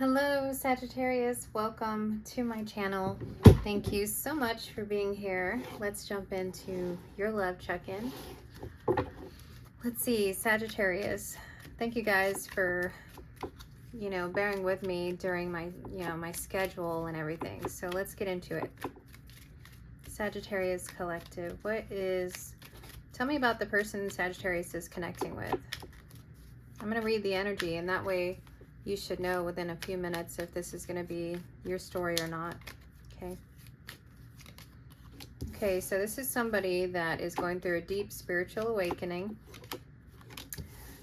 Hello Sagittarius, welcome to my channel. Thank you so much for being here. Let's jump into your love check-in. Let's see, Sagittarius, thank you guys for bearing with me during my my schedule and everything. So let's get into it. Sagittarius collective, tell me about the person Sagittarius is connecting with. I'm going to read the energy, and that way you should know within a few minutes if this is going to be your story or not. Okay, so this is somebody that is going through a deep spiritual awakening.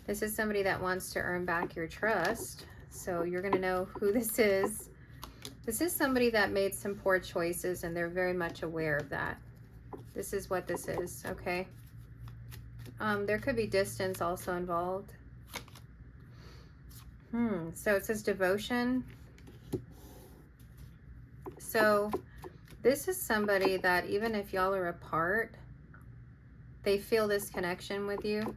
This is somebody that wants to earn back your trust. So you're going to know who this is. This is somebody that made some poor choices, and they're very much aware of that. This is what this is, okay? There could be distance also involved. So it says devotion. So this is somebody that even if y'all are apart, they feel this connection with you.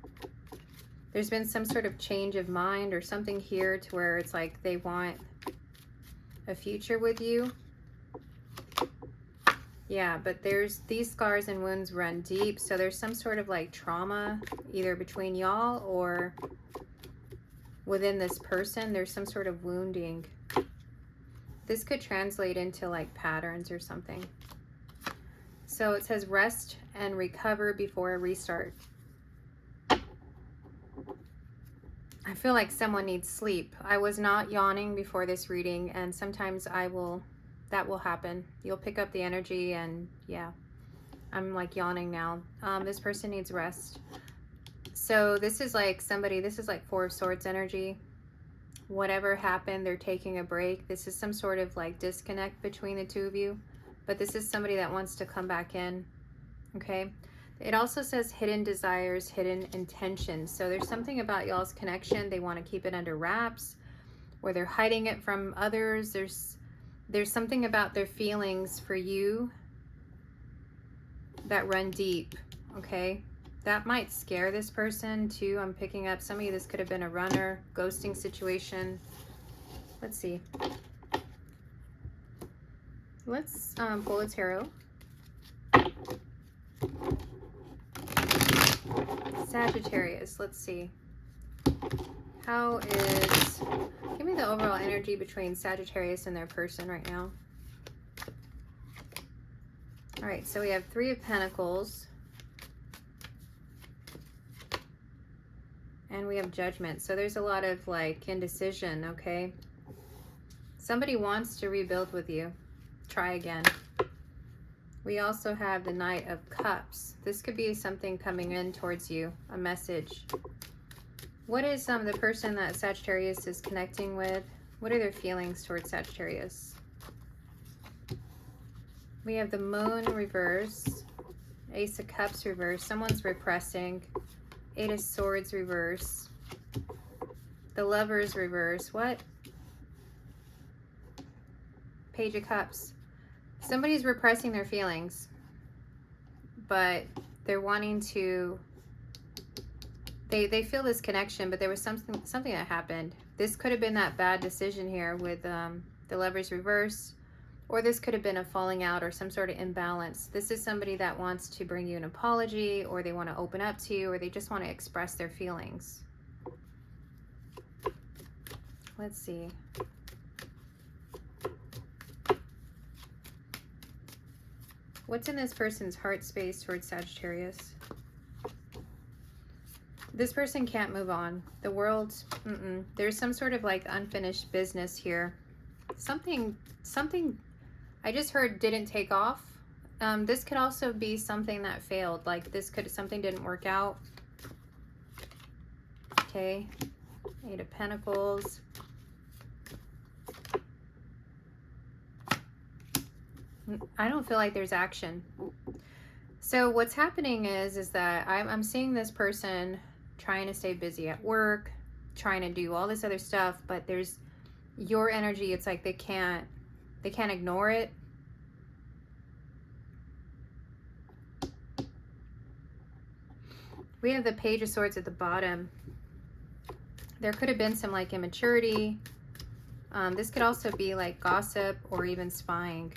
There's been some sort of change of mind or something here to where it's like they want a future with you. Yeah, but there's these scars and wounds run deep. So there's some sort of like trauma either between y'all or within this person. There's some sort of wounding. This could translate into like patterns or something. So it says rest and recover before a restart. I feel like someone needs sleep. I was not yawning before this reading, and sometimes that will happen. You'll pick up the energy, and yeah, I'm like yawning now. This person needs rest. So this is like somebody, this is like Four of Swords energy. Whatever happened, they're taking a break. This is some sort of like disconnect between the two of you, but this is somebody that wants to come back in, okay? It also says hidden desires, hidden intentions. So there's something about y'all's connection. They want to keep it under wraps, or they're hiding it from others. There's something about their feelings for you that run deep, okay? That might scare this person too. I'm picking up some of you, this could have been a runner, ghosting situation. Let's see. Let's pull a tarot. Sagittarius, let's see. Give me the overall energy between Sagittarius and their person right now. All right, so we have Three of Pentacles. And we have Judgment. So there's a lot of like indecision, okay? Somebody wants to rebuild with you. Try again. We also have the Knight of Cups. This could be something coming in towards you, a message. What is the person that Sagittarius is connecting with? What are their feelings towards Sagittarius? We have the Moon reverse, Ace of Cups reverse. Someone's repressing. Eight of Swords reverse. The Lovers reverse. What? Page of Cups. Somebody's repressing their feelings, but they're wanting to, they feel this connection, but there was something that happened. This could have been that bad decision here with the Lovers reverse, or this could have been a falling out or some sort of imbalance. This is somebody that wants to bring you an apology, or they want to open up to you, or they just want to express their feelings. Let's see. What's in this person's heart space towards Sagittarius? This person can't move on. The world, there's some sort of like unfinished business here. Something I just heard didn't take off. This could also be something that failed. Like something didn't work out. Okay. Eight of Pentacles. I don't feel like there's action. So what's happening is that I'm seeing this person trying to stay busy at work, trying to do all this other stuff, but there's your energy. It's like they can't ignore it. We have the Page of Swords at the bottom. There could have been some like immaturity. This could also be like gossip or even spying.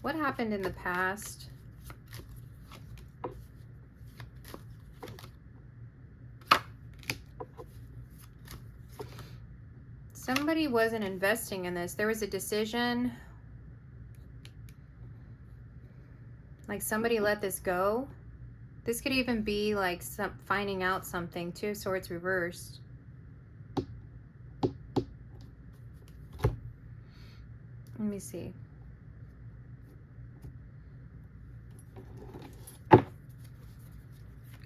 What happened in the past? Somebody wasn't investing in this. There was a decision. Like somebody let this go. This could even be like finding out something. Two of Swords reversed. Let me see.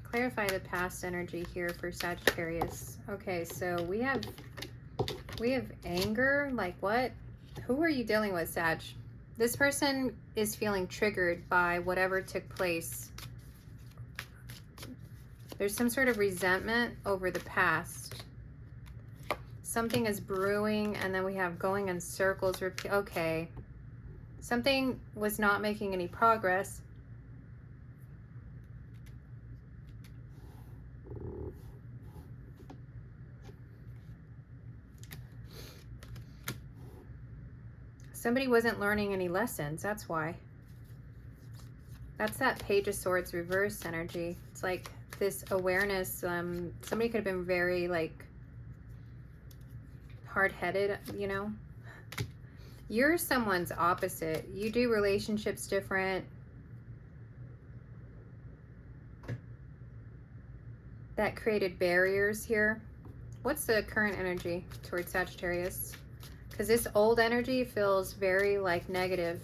Clarify the past energy here for Sagittarius. Okay, so we have anger. Like what? Who are you dealing with, Sag? This person is feeling triggered by whatever took place. There's some sort of resentment over the past. Something is brewing, and then we have going in circles. Okay. Something was not making any progress. Somebody wasn't learning any lessons, that's why. That's that Page of Swords reverse energy. It's like this awareness. Somebody could have been very like hard-headed, you know. You're someone's opposite. You do relationships different. That created barriers here. What's the current energy towards Sagittarius? Because this old energy feels very like negative.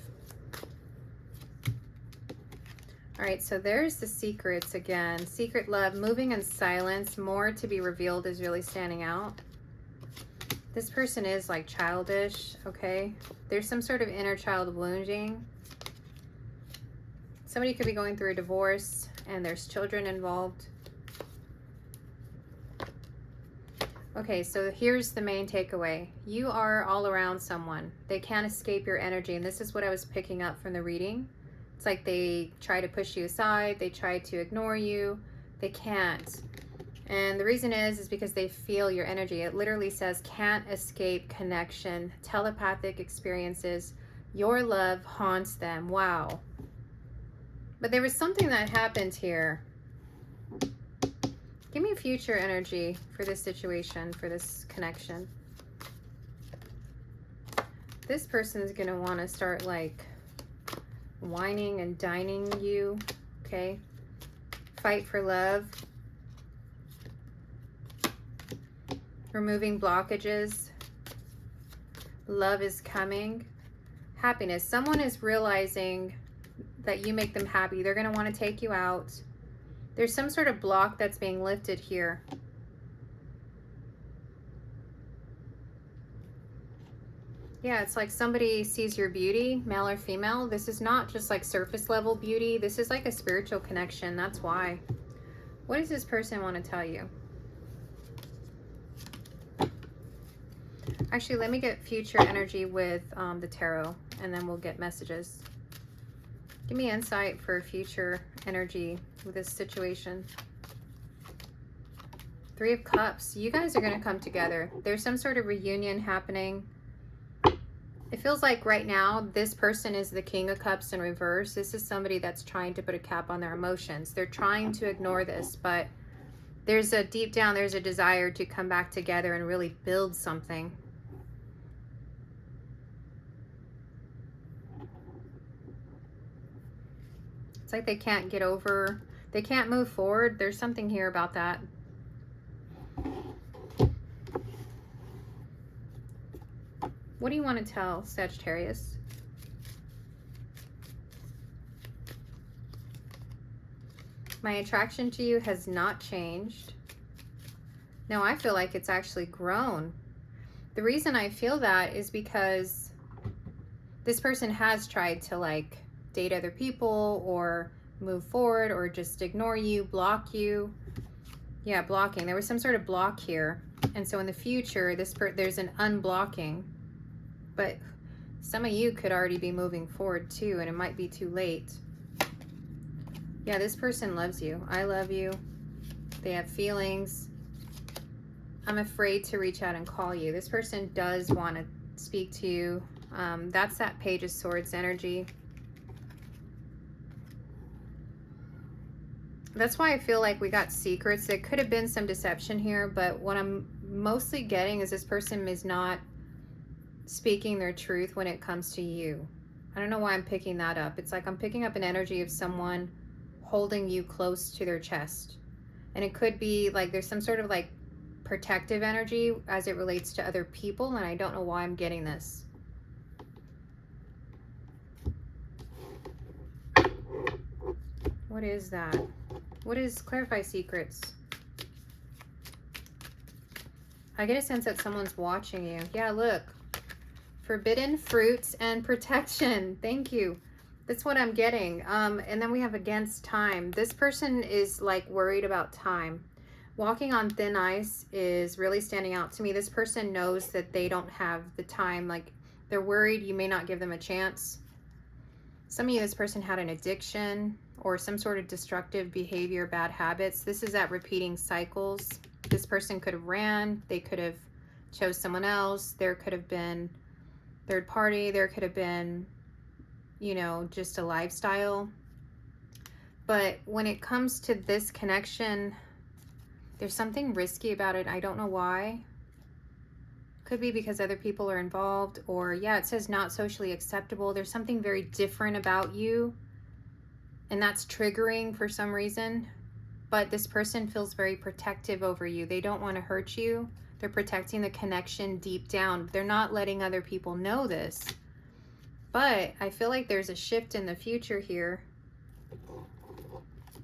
All right, so there's the secrets again. Secret love, moving in silence, more to be revealed is really standing out. This person is like childish, okay? There's some sort of inner child wounding. Somebody could be going through a divorce and there's children involved. Okay, so here's the main takeaway. You are all around someone. They can't escape your energy, and this is what I was picking up from the reading. It's like they try to push you aside. They try to ignore you. They can't. And the reason is because they feel your energy. It literally says can't escape connection, telepathic experiences. Your love haunts them. Wow. But there was something that happened here. Give me future energy for this situation, for this connection. This person is going to want to start like whining and dining you, okay? Fight for love. Removing blockages. Love is coming. Happiness. Someone is realizing that you make them happy. They're going to want to take you out. There's some sort of block that's being lifted here. Yeah, it's like somebody sees your beauty, male or female. This is not just like surface level beauty. This is like a spiritual connection. That's why. What does this person want to tell you? Actually, let me get future energy with the tarot, and then we'll get messages. Give me insight for future energy with this situation. Three of Cups. You guys are going to come together. There's some sort of reunion happening. It feels like right now this person is the King of Cups in reverse. This is somebody that's trying to put a cap on their emotions. They're trying to ignore this, but there's a deep down, there's a desire to come back together and really build something. It's like they can't get over, they can't move forward. There's something here about that. What do you want to tell Sagittarius? My attraction to you has not changed. No, I feel like it's actually grown. The reason I feel that is because this person has tried to like date other people or move forward or just ignore you, block you. Yeah, blocking. There was some sort of block here. And so in the future, there's an unblocking. But some of you could already be moving forward too, and it might be too late. Yeah, this person loves you. I love you. They have feelings. I'm afraid to reach out and call you. This person does want to speak to you. That's that Page of Swords energy. That's why I feel like we got secrets. There could have been some deception here, but what I'm mostly getting is this person is not speaking their truth when it comes to you. I don't know why I'm picking that up. It's like I'm picking up an energy of someone holding you close to their chest. And it could be like there's some sort of like protective energy as it relates to other people, and I don't know why I'm getting this. What is that? What is clarify secrets? I get a sense that someone's watching you. Yeah, look. Forbidden fruits and protection. Thank you. That's what I'm getting. And then we have against time. This person is like worried about time. Walking on thin ice is really standing out to me. This person knows that they don't have the time. Like they're worried you may not give them a chance. Some of you, this person had an addiction or some sort of destructive behavior, bad habits. This is at repeating cycles. This person could have ran. They could have chose someone else. There could have been third party. There could have been, you know, just a lifestyle. But when it comes to this connection, there's something risky about it. I don't know why. Could be because other people are involved, or yeah, it says not socially acceptable. There's something very different about you, and that's triggering for some reason. But this person feels very protective over you. They don't want to hurt you. They're protecting the connection deep down. They're not letting other people know this. But I feel like there's a shift in the future here.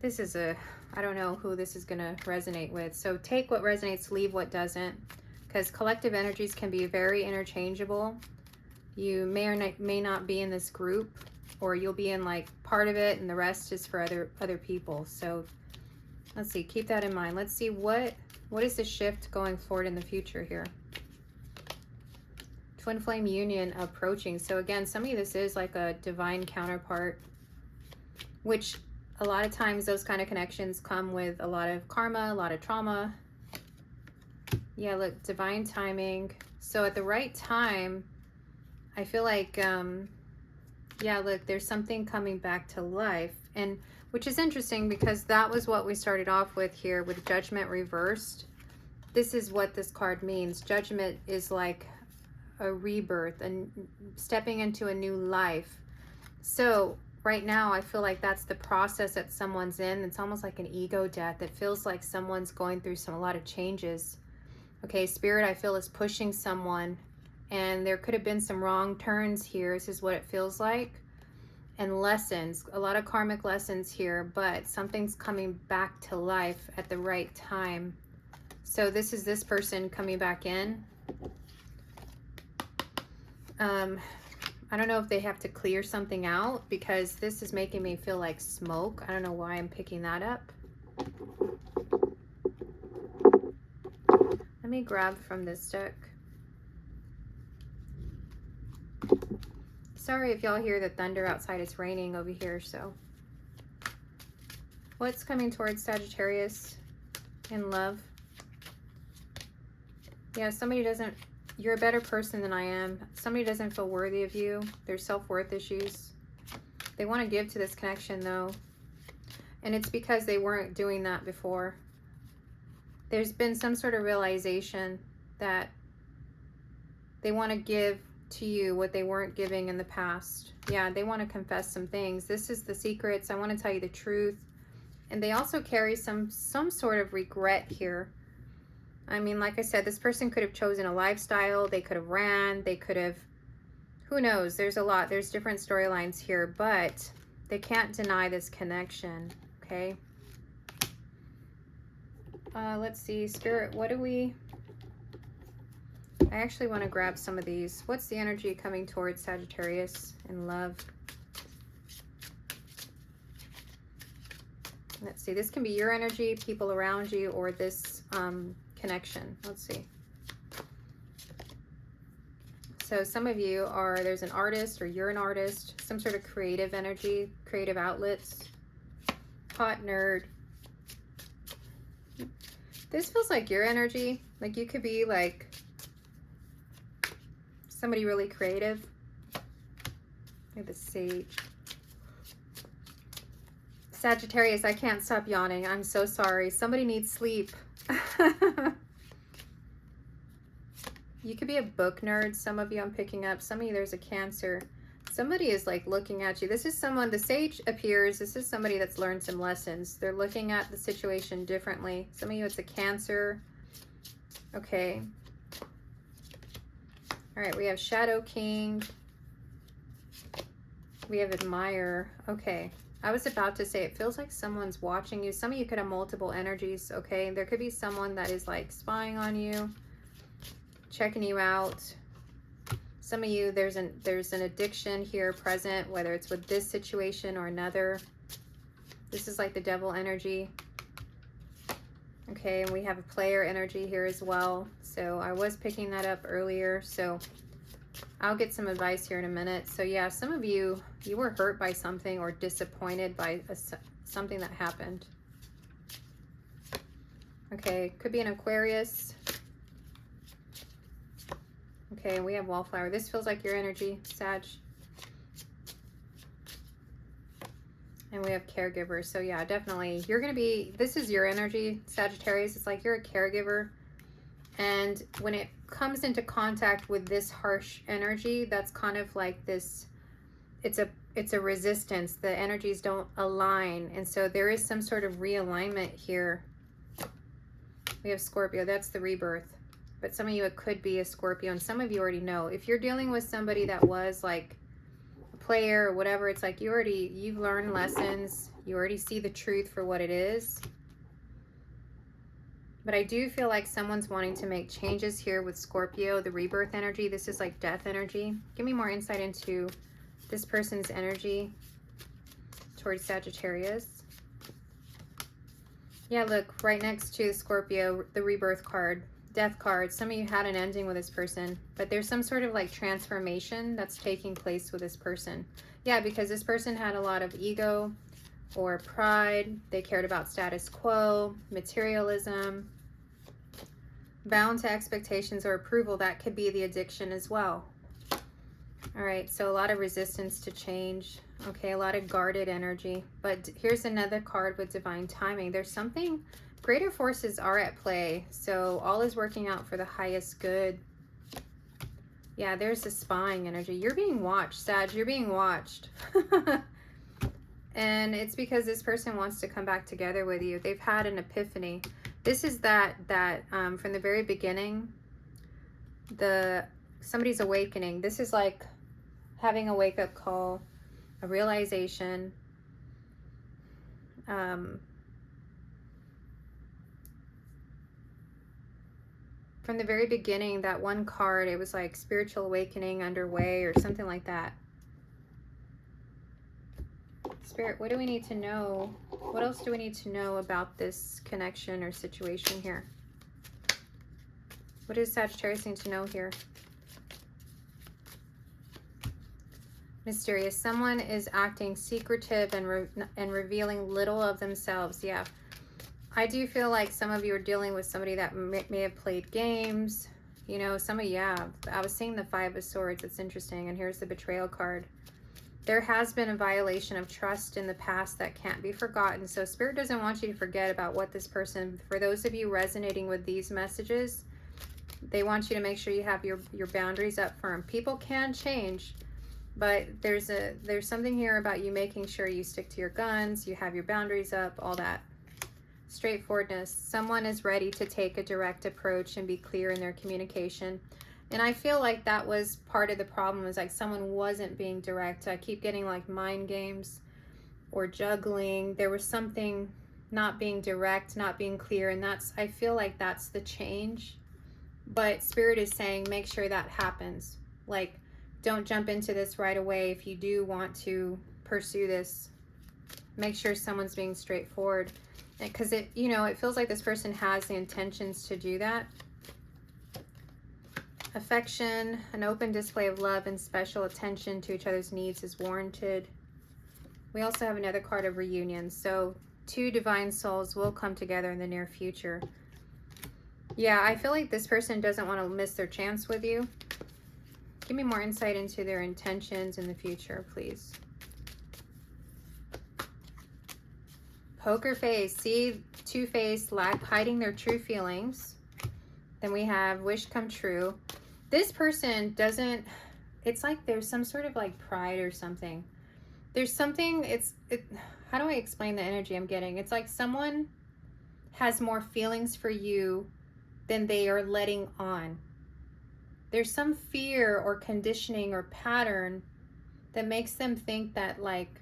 This is I don't know who this is going to resonate with. So take what resonates, leave what doesn't. Because collective energies can be very interchangeable. You may or may not be in this group, or you'll be in like part of it and the rest is for other people. So let's see, keep that in mind. Let's see what is the shift going forward in the future here. Twin flame union approaching. So again, some of you, this is like a divine counterpart, which a lot of times those kind of connections come with a lot of karma, a lot of trauma. Yeah, look, divine timing. So at the right time, I feel like, yeah, look, there's something coming back to life. And which is interesting because that was what we started off with here with Judgment reversed. This is what this card means. Judgment is like a rebirth and stepping into a new life. So right now, I feel like that's the process that someone's in. It's almost like an ego death. It feels like someone's going through a lot of changes. Okay, Spirit, I feel is pushing someone, and there could have been some wrong turns here. This is what it feels like. And lessons, a lot of karmic lessons here, but something's coming back to life at the right time. So this is this person coming back in. I don't know if they have to clear something out because this is making me feel like smoke. I don't know why I'm picking that up. Let me grab from this deck. Sorry if y'all hear the thunder outside. It's raining over here, so. What's coming towards Sagittarius in love? Yeah, somebody doesn't, you're a better person than I am. Somebody doesn't feel worthy of you. There's self-worth issues. They want to give to this connection though. And it's because they weren't doing that before. There's been some sort of realization that they want to give to you what they weren't giving in the past. Yeah, they want to confess some things. This is the secrets. I want to tell you the truth. And they also carry some sort of regret here. I mean, like I said, this person could have chosen a lifestyle. They could have ran. They could have, who knows? There's a lot. There's different storylines here, but they can't deny this connection, okay? Let's see, Spirit, what do we... I actually want to grab some of these. What's the energy coming towards Sagittarius in love? Let's see, this can be your energy, people around you, or this connection. Let's see. So some of you are, there's an artist or you're an artist, some sort of creative energy, creative outlets. Hot nerd. This feels like your energy. Like you could be like Somebody really creative. Look at the Sage. Sagittarius, I can't stop yawning. I'm so sorry. Somebody needs sleep. You could be a book nerd. Some of you I'm picking up. Some of you there's a Cancer. Somebody is like looking at you. This is someone, the Sage appears. This is somebody that's learned some lessons. They're looking at the situation differently. Some of you it's a Cancer. Okay. All right, we have Shadow King. We have Admire. Okay. I was about to say, it feels like someone's watching you. Some of you could have multiple energies, okay? There could be someone that is like spying on you, checking you out. Some of you, there's an addiction here present, whether it's with this situation or another. This is like the Devil energy. Okay, and we have a player energy here as well. So I was picking that up earlier. So I'll get some advice here in a minute. So yeah, some of you, you were hurt by something or disappointed by something that happened. Okay, could be an Aquarius. Okay, we have Wallflower. This feels like your energy, Sag. And we have Caregiver. So yeah, definitely. You're going to be, this is your energy, Sagittarius. It's like you're a caregiver. And when it comes into contact with this harsh energy, that's kind of like this, it's a resistance. The energies don't align. And so there is some sort of realignment here. We have Scorpio. That's the rebirth. But some of you, it could be a Scorpio. And some of you already know. If you're dealing with somebody that was like a player or whatever, it's like you've learned lessons. You already see the truth for what it is. But I do feel like someone's wanting to make changes here with Scorpio, the rebirth energy. This is like death energy. Give me more insight into this person's energy towards Sagittarius. Yeah, look, right next to Scorpio, the rebirth card, death card. Some of you had an ending with this person, but there's some sort of like transformation that's taking place with this person. Yeah, because this person had a lot of ego or pride. They cared about status quo, materialism, bound to expectations or approval. That could be the addiction as well. All right, so a lot of resistance to change. Okay, a lot of guarded energy. But here's another card with divine timing. There's something, greater forces are at play. So all is working out for the highest good. Yeah, there's the spying energy. You're being watched, Sag. You're being watched. And it's because this person wants to come back together with you. They've had an epiphany. This is that from the very beginning, somebody's awakening. This is like having a wake-up call, a realization. From the very beginning, that one card, it was like spiritual awakening underway or something like that. Spirit, what do we need to know? What else do we need to know about this connection or situation here? What does Sagittarius need to know here? Mysterious. Someone is acting secretive and revealing little of themselves. Yeah. I do feel like some of you are dealing with somebody that may have played games. You know, some of you have. I was seeing the Five of Swords. It's interesting. And here's the Betrayal card. There has been a violation of trust in the past that can't be forgotten. So Spirit doesn't want you to forget about what this person, for those of you resonating with these messages, they want you to make sure you have your boundaries up firm. People can change, but there's something here about you making sure you stick to your guns, you have your boundaries up, all that. Straightforwardness. Someone is ready to take a direct approach and be clear in their communication. And I feel like that was part of the problem, is like someone wasn't being direct. I keep getting like mind games or juggling. There was something not being direct, not being clear. And I feel like that's the change. But Spirit is saying, make sure that happens. Like, don't jump into this right away. If you do want to pursue this, make sure someone's being straightforward. Because it feels like this person has the intentions to do that. Affection, an open display of love and special attention to each other's needs is warranted. We also have another card of reunion. So 2 divine souls will come together in the near future. Yeah, I feel like this person doesn't want to miss their chance with you. Give me more insight into their intentions in the future, please. Poker face. See, two-faced, hiding their true feelings. Then we have wish come true. This person doesn't, it's like there's some sort of like pride or something. There's something, how do I explain the energy I'm getting? It's like someone has more feelings for you than they are letting on. There's some fear or conditioning or pattern that makes them think that like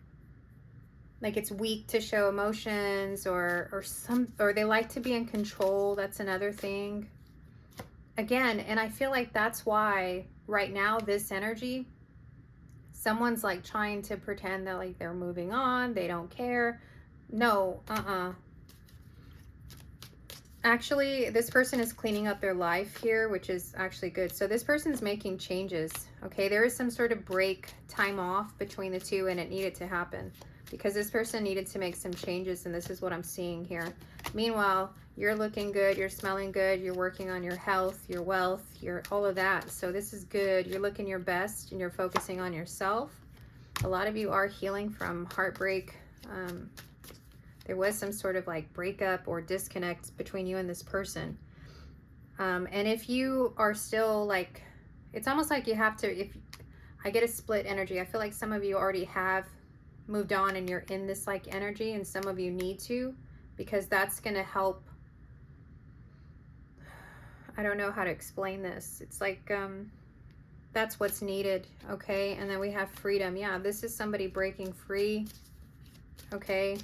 it's weak to show emotions, or they like to be in control. That's another thing. Again, and I feel like that's why right now this energy, someone's like trying to pretend that like they're moving on, they don't care. No, Actually, this person is cleaning up their life here, which is actually good. So this person's making changes, okay? There is some sort of break, time off between the two, and it needed to happen because this person needed to make some changes, and this is what I'm seeing here. Meanwhile, you're looking good, you're smelling good, you're working on your health, your wealth, all of that. So this is good. You're looking your best, and you're focusing on yourself. A lot of you are healing from heartbreak. There was some sort of like breakup or disconnect between you and this person. And if you are still like, it's almost like you have to, if I get a split energy, I feel like some of you already have moved on and you're in this like energy, and some of you need to, because that's going to help. I don't know how to explain this. It's like, that's what's needed. Okay. And then we have freedom. Yeah. This is somebody breaking free. Okay.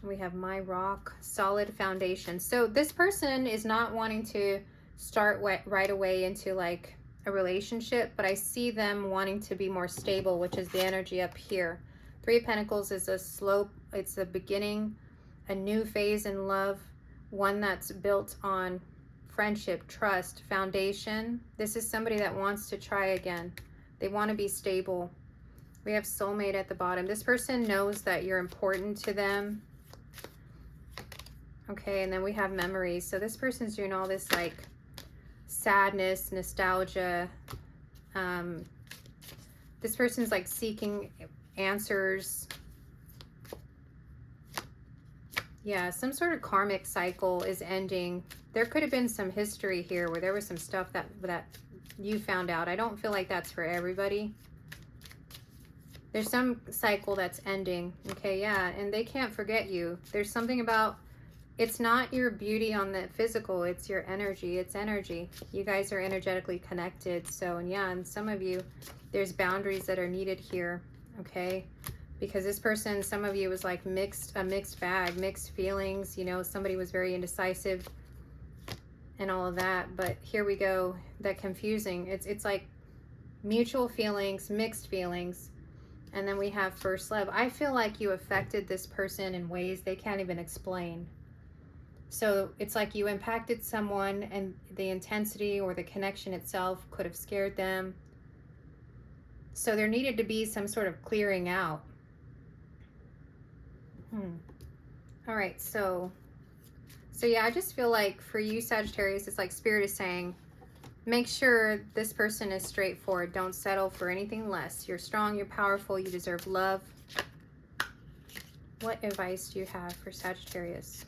We have my rock, solid foundation. So this person is not wanting to start right away into like a relationship, but I see them wanting to be more stable, which is the energy up here. Three of Pentacles is a slope. It's the beginning, a new phase in love, one that's built on friendship, trust, foundation. This is somebody that wants to try again. They want to be stable. We have soulmate at the bottom. This person knows that you're important to them. Okay, and then we have memories. So this person's doing all this like sadness, nostalgia. This person's like seeking answers. Yeah, some sort of karmic cycle is ending. There could have been some history here where there was some stuff that you found out. I don't feel like that's for everybody. There's some cycle that's ending. Okay, yeah, and they can't forget you. There's something about, it's not your beauty on the physical, it's your energy. It's energy. You guys are energetically connected. So, and yeah, and some of you, there's boundaries that are needed here, okay? Because this person, some of you was like a mixed bag, mixed feelings. You know, somebody was very indecisive and all of that. But here we go, that confusing. It's like mutual feelings, mixed feelings. And then we have first love. I feel like you affected this person in ways they can't even explain. So it's like you impacted someone, and the intensity or the connection itself could have scared them. So there needed to be some sort of clearing out. All right, so yeah, I just feel like for you, Sagittarius, it's like Spirit is saying, make sure this person is straightforward. Don't settle for anything less. You're strong, you're powerful, you deserve love. What advice do you have for Sagittarius?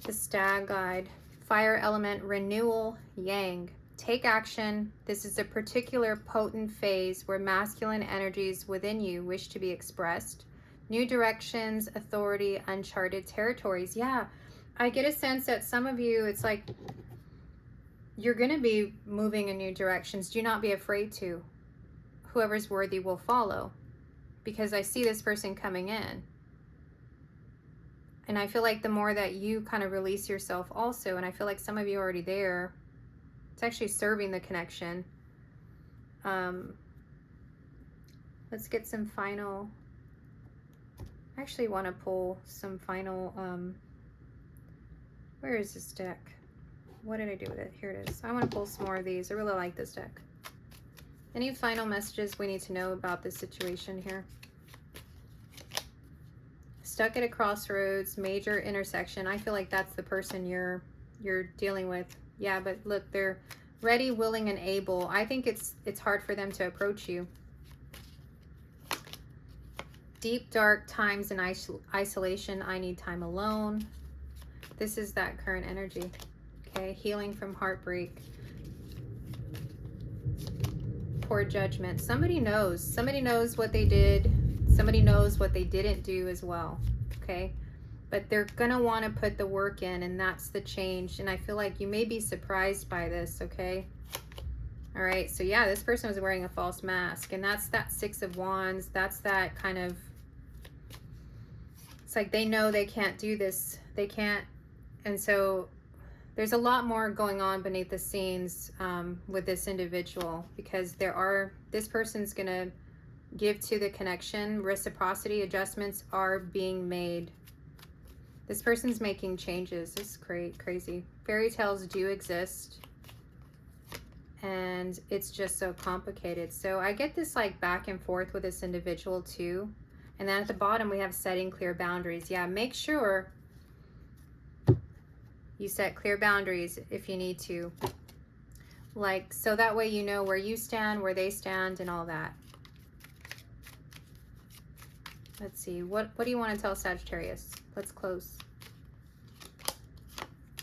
The Stag Guide. Fire element, renewal, Yang. Take action. This is a particular potent phase where masculine energies within you wish to be expressed. New directions, authority, uncharted territories. Yeah, I get a sense that some of you, it's like you're going to be moving in new directions. Do not be afraid to. Whoever's worthy will follow, because I see this person coming in. And I feel like the more that you kind of release yourself also, and I feel like some of you are already there, it's actually serving the connection. Let's get some final, I actually want to pull some final, where is this deck? What did I do with it? Here it is. I want to pull some more of these. I really like this deck. Any final messages we need to know about this situation here? Stuck at a crossroads, major intersection. I feel like that's the person you're dealing with. Yeah, but look, they're ready, willing, and able. I think it's hard for them to approach you. Deep, dark times in isolation. I need time alone. This is that current energy. Okay, healing from heartbreak. Poor judgment. Somebody knows what they did. Somebody knows what they didn't do as well. Okay, but they're gonna want to put the work in, and that's the change. And I feel like you may be surprised by this. Okay, all right, so yeah, this person was wearing a false mask, and that's that Six of Wands. That's that kind of, it's like they know they can't do this, they can't. And so there's a lot more going on beneath the scenes with this individual, because this person's gonna give to the connection. Reciprocity adjustments are being made. This person's making changes. This is crazy. Fairy tales do exist, and it's just so complicated. So I get this like back and forth with this individual too. And then at the bottom we have setting clear boundaries. Yeah, make sure you set clear boundaries if you need to, like, so that way you know where you stand, where they stand, and all that. Let's see, what do you want to tell Sagittarius? Let's close.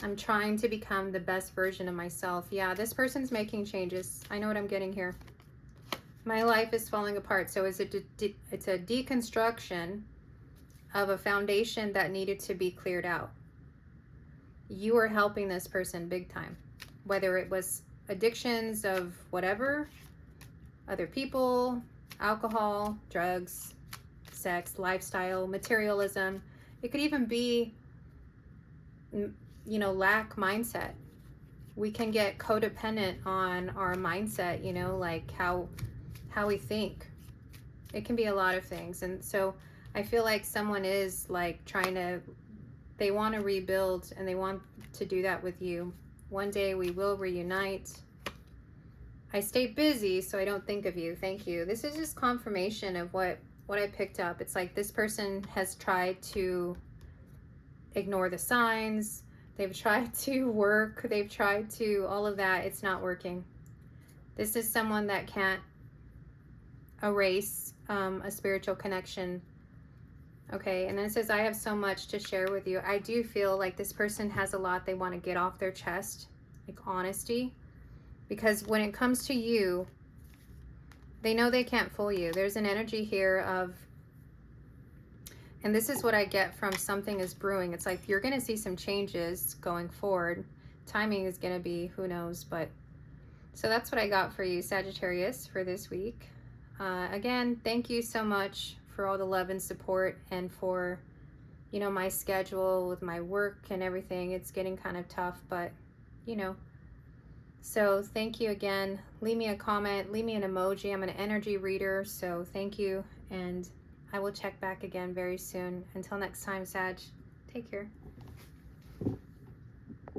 I'm trying to become the best version of myself. Yeah, this person's making changes. I know what I'm getting here. My life is falling apart. So it's a deconstruction of a foundation that needed to be cleared out. You are helping this person big time, whether it was addictions of whatever, other people, alcohol, drugs, sex, lifestyle, materialism. It could even be, you know, lack mindset. We can get codependent on our mindset, you know, like how we think. It can be a lot of things. And so I feel like someone is like they want to rebuild, and they want to do that with you. One day we will reunite. I stay busy so I don't think of you. Thank you. This is just confirmation of what I picked up. It's like this person has tried to ignore the signs. They've tried to work. They've tried to all of that. It's not working. This is someone that can't erase a spiritual connection. Okay, and then it says, I have so much to share with you. I do feel like this person has a lot they want to get off their chest, like honesty. Because when it comes to you, they know they can't fool you. There's an energy here of, and this is what I get from something is brewing. It's like you're going to see some changes going forward. Timing is going to be, who knows, but so that's what I got for you, Sagittarius, for this week. Again, thank you so much for all the love and support, and for, you know, my schedule with my work and everything. It's getting kind of tough, but you know, so thank you again. Leave me a comment, leave me an emoji. I'm an energy reader, so thank you, and I will check back again very soon. Until next time, Sag, take care.